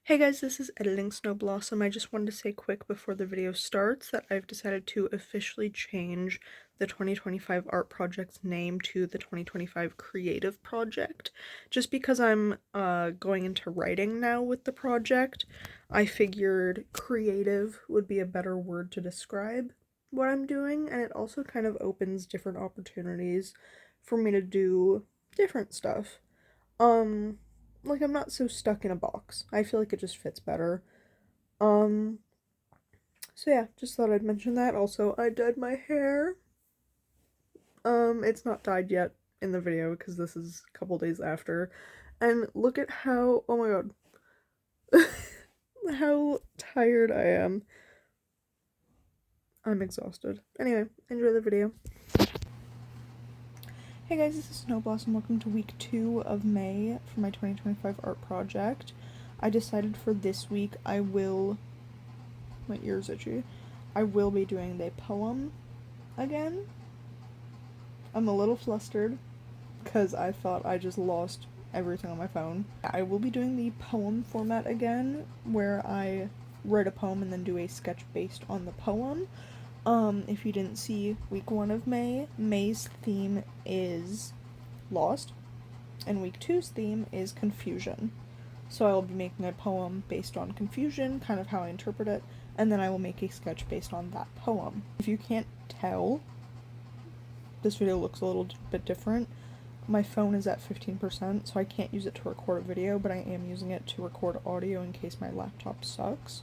Hey guys, this is Editing Snow Blossom. I just wanted to say quick before the video starts that I've decided to officially change the 2025 art project's name to the 2025 creative project. Just because I'm going into writing now with the project, I figured creative would be a better word to describe what I'm doing, and it also kind of opens different opportunities for me to do different stuff. Um, like I'm not so stuck in a box. I feel like it just fits better. Um, so yeah, just thought I'd mention that. Also, I dyed my hair. It's not dyed yet in the video because this is a couple days after. And look at how, oh my god, how tired I am. I'm exhausted. Anyway, enjoy the video. Hey guys, this is Snow Blossom. Welcome to week 2 of May for my 2025 art project. I decided for this week my ear's itchy. I will be doing the poem again. I'm a little flustered because I thought I just lost everything on my phone. I will be doing the poem format again, where I write a poem and then do a sketch based on the poem. If you didn't see week 1 of May, May's theme is lost, and week 2's theme is confusion. So I will be making a poem based on confusion, kind of how I interpret it, and then I will make a sketch based on that poem. If you can't tell, this video looks a little bit different. My phone is at 15%, so I can't use it to record a video, but I am using it to record audio in case my laptop sucks.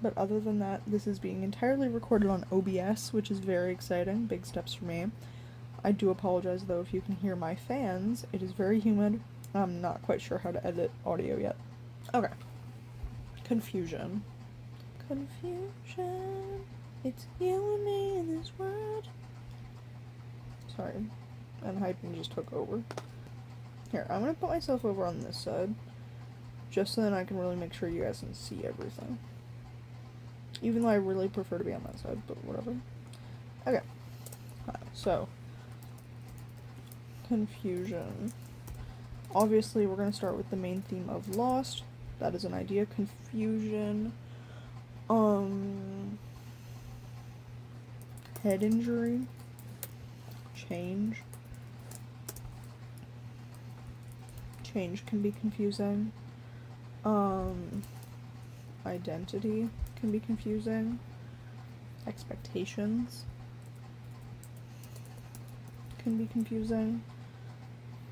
But other than that, this is being entirely recorded on OBS, which is very exciting. Big steps for me. I do apologize though if you can hear my fans. It is very humid. I'm not quite sure how to edit audio yet. Okay. Confusion. Confusion. It's you and me in this world. Sorry. And hyping just took over. Here, I'm gonna put myself over on this side. Just so then I can really make sure you guys can see everything. Even though I really prefer to be on that side, but whatever. Okay. So. Confusion. Obviously, we're going to start with the main theme of Lost. That is an idea. Confusion. Head injury. Change. Change can be confusing. Identity can be confusing. Expectations can be confusing.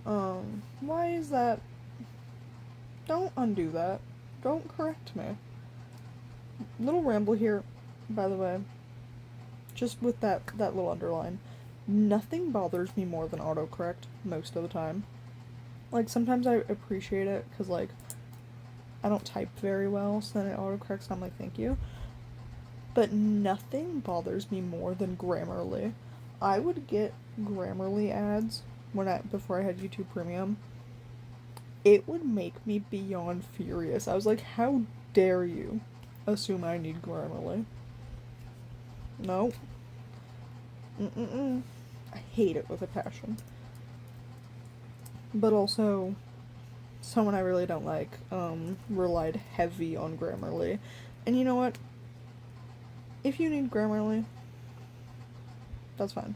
Why is that? Don't undo that. Don't correct me. Little ramble here, by the way. Just with that little underline. Nothing bothers me more than autocorrect most of the time. Like, sometimes I appreciate it, because, like, I don't type very well, so then it autocorrects and I'm like, thank you. But nothing bothers me more than Grammarly. I would get Grammarly ads before I had YouTube Premium. It would make me beyond furious. I was like, how dare you assume I need Grammarly? No. I hate it with a passion. But also, someone I really don't like, relied heavy on Grammarly. And you know what? If you need Grammarly, that's fine.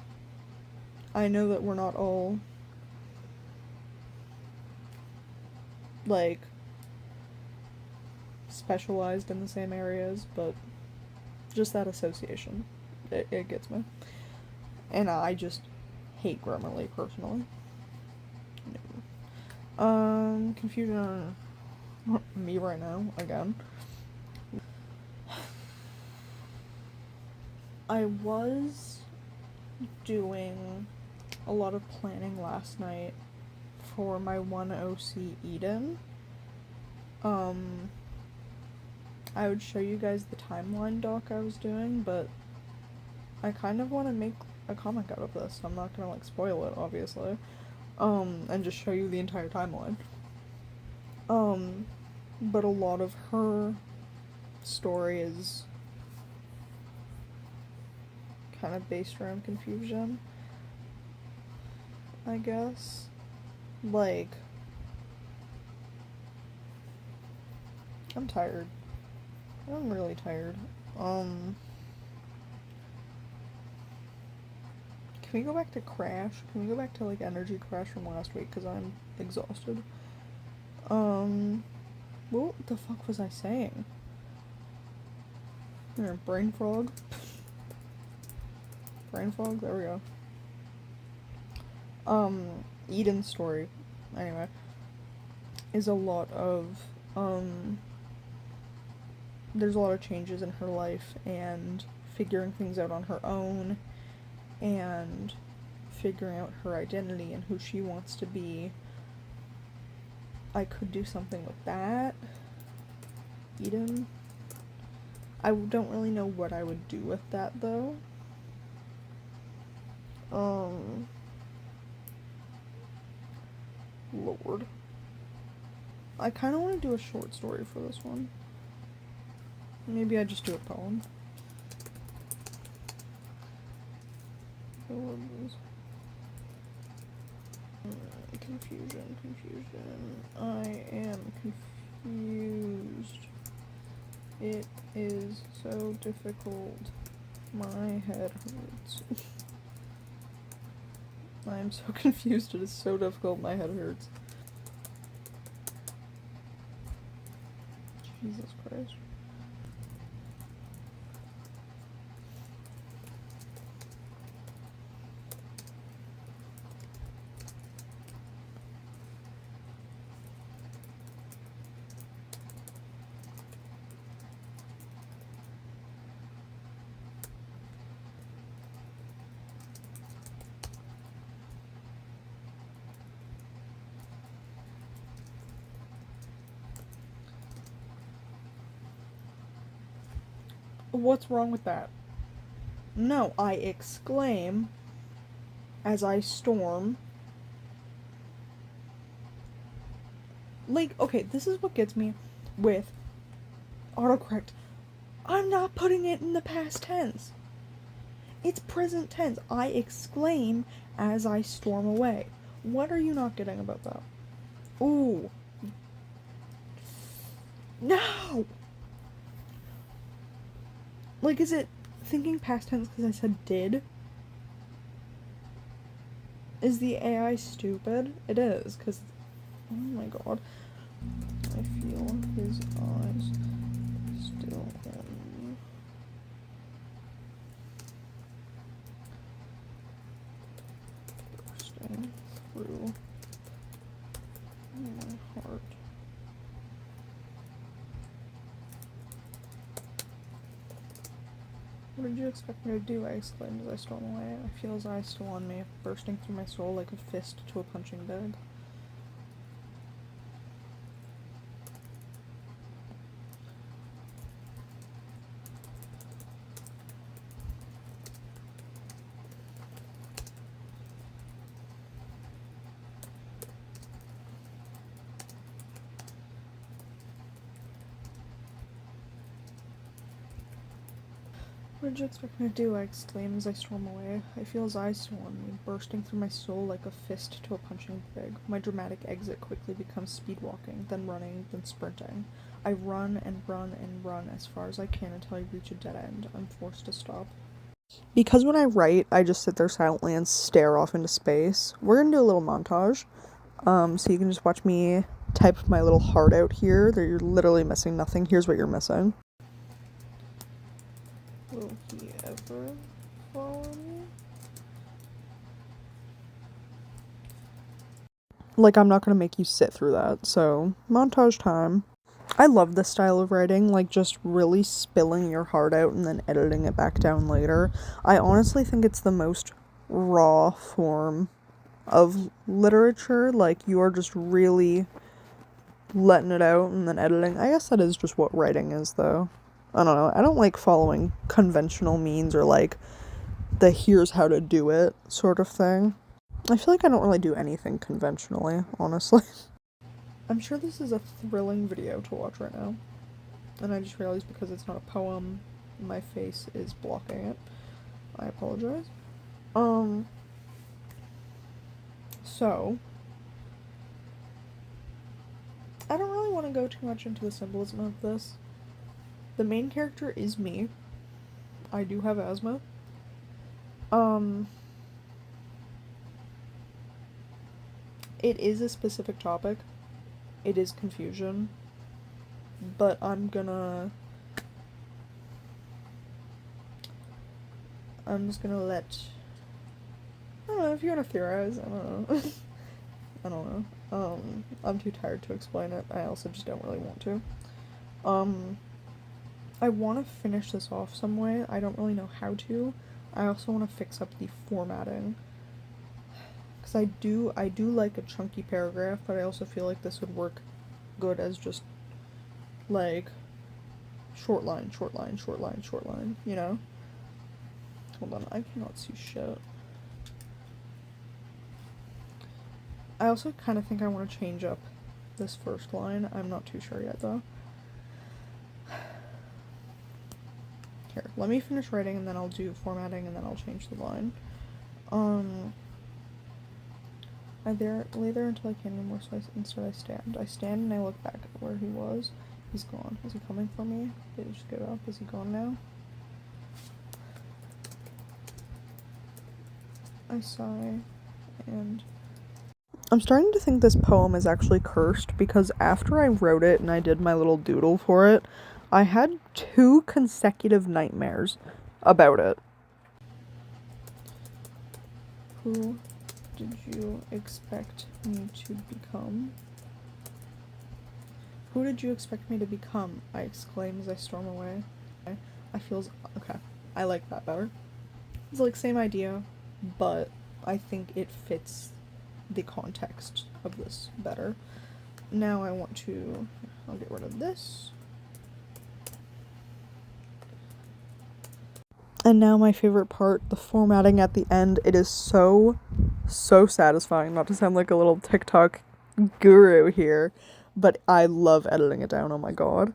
I know that we're not all, like, specialized in the same areas, but just that association, it gets me. And I just hate Grammarly, personally. No. Confusion on me right now, again. I was doing a lot of planning last night for my 1OC Eden. I would show you guys the timeline doc I was doing, but I kind of want to make a comic out of this. I'm not gonna, like, spoil it, obviously. And just show you the entire timeline. But a lot of her story is kind of based around confusion, I guess. Like, I'm tired. I'm really tired. Can we go back to Crash? Can we go back to, like, Energy Crash from last week? Because I'm exhausted. What the fuck was I saying? Here, brain fog. Brain fog? There we go. Eden's story, anyway, is a lot of, there's a lot of changes in her life, and figuring things out on her own, and figuring out her identity and who she wants to be. I could do something with that. Eden. I don't really know what I would do with that, though. Lord. I kind of want to do a short story for this one. Maybe I just do a poem. Confusion. I am confused. It is so difficult. My head hurts. I am so confused. It is so difficult. My head hurts. Jesus Christ. What's wrong with that? No, I exclaim as I storm. Like, okay, this is what gets me with autocorrect. I'm not putting it in the past tense. It's present tense. I exclaim as I storm away. What are you not getting about that? Ooh. No! Like, is it thinking past tense because I said did? Is the AI stupid? It is, because... Oh my god. I feel his eyes still on me. Bursting through my heart. What did you expect me to do? I exclaimed as I stormed away. I feel his eyes still on me, bursting through my soul like a fist to a punching bag. What did you expect me to do? I exclaim as I storm away. I feel his eyes still on me, bursting through my soul like a fist to a punching bag. My dramatic exit quickly becomes speed walking, then running, then sprinting. I run and run and run as far as I can until I reach a dead end. I'm forced to stop. Because when I write, I just sit there silently and stare off into space. We're gonna do a little montage. So you can just watch me type my little heart out here. You're literally missing nothing. Here's what you're missing. Will he ever follow me? Like, I'm not gonna make you sit through that, so montage time. I love this style of writing, like just really spilling your heart out and then editing it back down later. I honestly think it's the most raw form of literature. Like, you are just really letting it out and then editing. I guess that is just what writing is, though. I don't know. I don't like following conventional means or like the here's how to do it sort of thing. I feel like I don't really do anything conventionally, honestly. I'm sure this is a thrilling video to watch right now. And I just realized because it's not a poem, my face is blocking it. I apologize. So I don't really want want to go too much into the symbolism of this. The main character is me. I do have asthma. It is a specific topic. It is confusion. But I'm just gonna let, I don't know, if you want to theorize, I don't know. I don't know. I'm too tired to explain it. I also just don't really want to. I want to finish this off some way. I don't really know how to. I also want to fix up the formatting. Because I do like a chunky paragraph, but I also feel like this would work good as just, like, short line, short line, short line, short line, you know? Hold on, I cannot see shit. I also kind of think I want to change up this first line. I'm not too sure yet, though. Here, let me finish writing, and then I'll do formatting, and then I'll change the line. I lay there until I can't anymore, so instead I stand. I stand and I look back at where he was. He's gone. Is he coming for me? Did he just give up? Is he gone now? I sigh, and I'm starting to think this poem is actually cursed, because after I wrote it and I did my little doodle for it, I had 2 consecutive nightmares about it. Who did you expect me to become? Who did you expect me to become? I exclaim as I storm away. I feel okay. I like that better. It's like same idea, but I think it fits the context of this better. Now I'll get rid of this. And now my favorite part, the formatting at the end. It is so satisfying, not to sound like a little TikTok guru here, but I love editing it down, oh my god.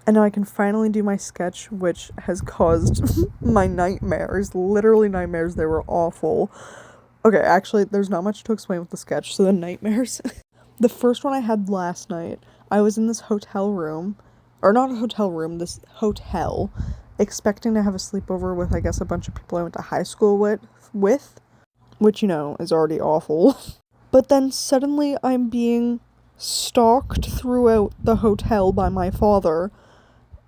And now I can finally do my sketch, which has caused my nightmares, literally nightmares. They were awful. Okay, actually, there's not much to explain with the sketch, so the nightmares. The first one I had last night, I was in this hotel room, or not a hotel room, this hotel, expecting to have a sleepover with, I guess, a bunch of people I went to high school with, which, you know, is already awful. But then suddenly I'm being stalked throughout the hotel by my father,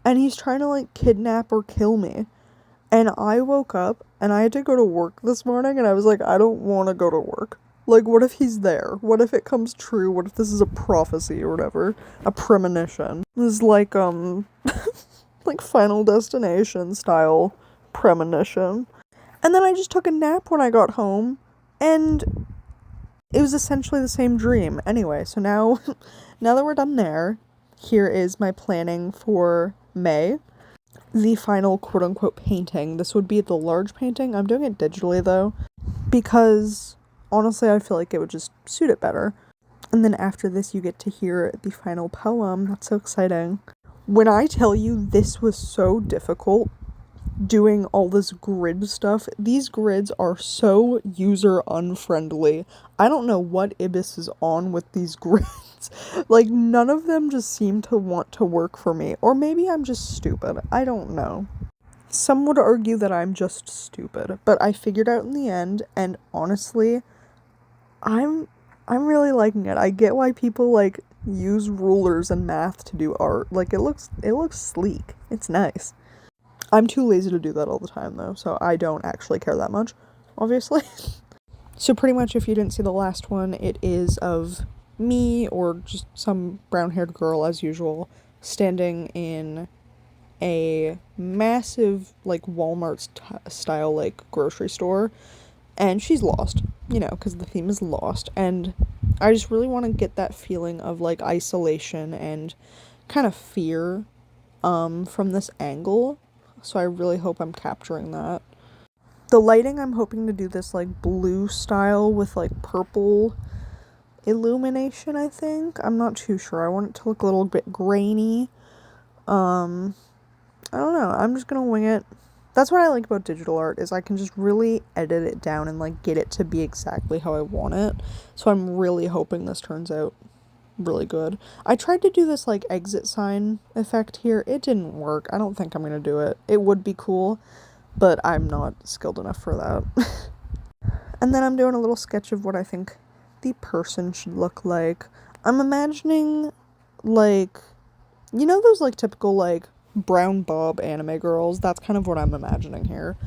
and he's trying to, like, kidnap or kill me. And I woke up, and I had to go to work this morning, and I was like, I don't want to go to work. Like, what if he's there? What if it comes true? What if this is a prophecy or whatever? A premonition. This is like, like Final Destination style premonition. And then I just took a nap when I got home, and it was essentially the same dream. Anyway, so now that we're done there, here is my planning for May. The final quote-unquote painting. This would be the large painting. I'm doing it digitally, though, because honestly I feel like it would just suit it better. And then after this you get to hear the final poem. That's so exciting. When I tell you this was so difficult, doing all this grid stuff, these grids are so user unfriendly. I don't know what Ibis is on with these grids. Like, none of them just seem to want to work for me. Or maybe I'm just stupid. I don't know. Some would argue that I'm just stupid, but I figured out in the end, and honestly, I'm really liking it. I get why people, like, use rulers and math to do art. Like, it looks sleek. It's nice. I'm too lazy to do that all the time, though, so I don't actually care that much, obviously. So pretty much, if you didn't see the last one, it is of me, or just some brown-haired girl, as usual, standing in a massive, like, Walmart-style, like, grocery store, and she's lost, you know, because the theme is lost, and I just really want to get that feeling of, like, isolation and kind of fear, from this angle. So I really hope I'm capturing that. The lighting, I'm hoping to do this, like, blue style with, like, purple illumination, I think. I'm not too sure. I want it to look a little bit grainy. I don't know. I'm just gonna wing it. That's what I like about digital art, is I can just really edit it down and, like, get it to be exactly how I want it. So I'm really hoping this turns out really good. I tried to do this like exit sign effect here. It didn't work. I don't think I'm gonna do it. It would be cool, but I'm not skilled enough for that. And then I'm doing a little sketch of what I think the person should look like. I'm imagining, like, you know those, like, typical, like, brown bob anime girls? That's kind of what I'm imagining here.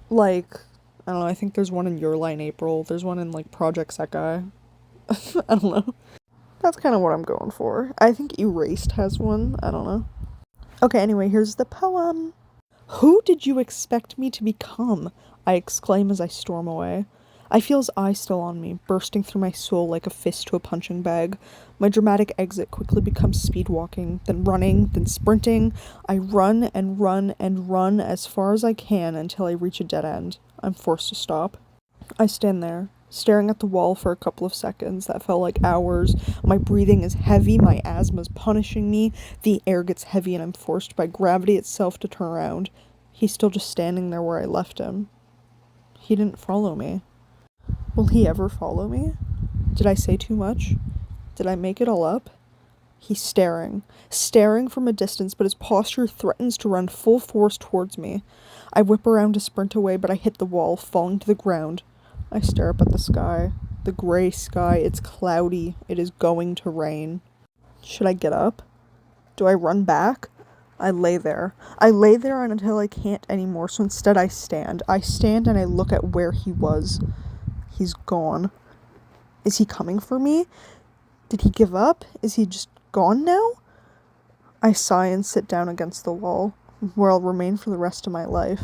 Like, I don't know, I think there's one in Your Lie in April. There's one in, like, Project Sekai. I don't know. That's kind of what I'm going for. I think Erased has one. I don't know. Okay, anyway, here's the poem. Who did you expect me to become? I exclaim as I storm away. I feel his eye still on me, bursting through my soul like a fist to a punching bag. My dramatic exit quickly becomes speed walking, then running, then sprinting. I run and run and run as far as I can until I reach a dead end. I'm forced to stop. I stand there, staring at the wall for a couple of seconds that felt like hours. My breathing is heavy, my asthma's punishing me. The air gets heavy and I'm forced by gravity itself to turn around. He's still just standing there where I left him. He didn't follow me. Will he ever follow me? Did I say too much? Did I make it all up? He's staring from a distance, but his posture threatens to run full force towards me. I whip around to sprint away, but I hit the wall, falling to the ground. I stare up at the sky. The gray sky. It's cloudy. It is going to rain. Should I get up? Do I run back? I lay there. I lay there until I can't anymore, so instead I stand. I stand and I look at where he was. He's gone. Is he coming for me? Did he give up? Is he just gone now? I sigh and sit down against the wall, where I'll remain for the rest of my life.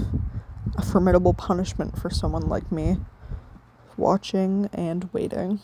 A formidable punishment for someone like me. Watching and waiting.